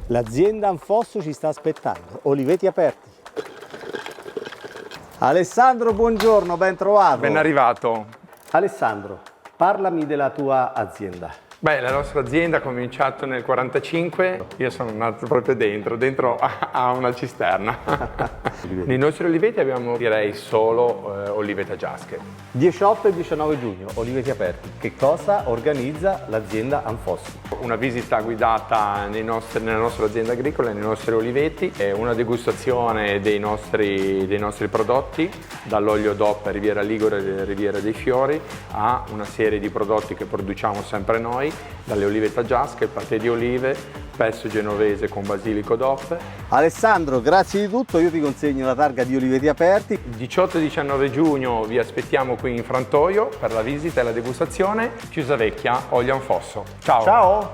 L'azienda Anfosso ci sta aspettando, oliveti aperti. Alessandro, buongiorno, ben trovato. Ben arrivato. Alessandro, parlami della tua azienda. Beh, la nostra azienda ha cominciato nel 1945, io sono nato proprio dentro a una cisterna. Nei nostri oliveti abbiamo direi solo oliveta Jasche. 18 e 19 giugno, oliveti aperti. Che cosa organizza l'azienda Anfosso? Una visita guidata nella nostra azienda agricola, nei nostri oliveti, e una degustazione dei nostri prodotti, dall'olio DOP Riviera Ligure e Riviera dei Fiori a una serie di prodotti che produciamo sempre noi, dalle oliveta Jasche, patè di olive, pesto genovese con basilico DOP. Alessandro, grazie di tutto, io ti consegno la targa di oliveti aperti. Il 18 e 19 giugno vi aspettiamo qui in Frantoio per la visita e la degustazione. Chiusa Vecchia, Olio Anfosso. Ciao! Ciao!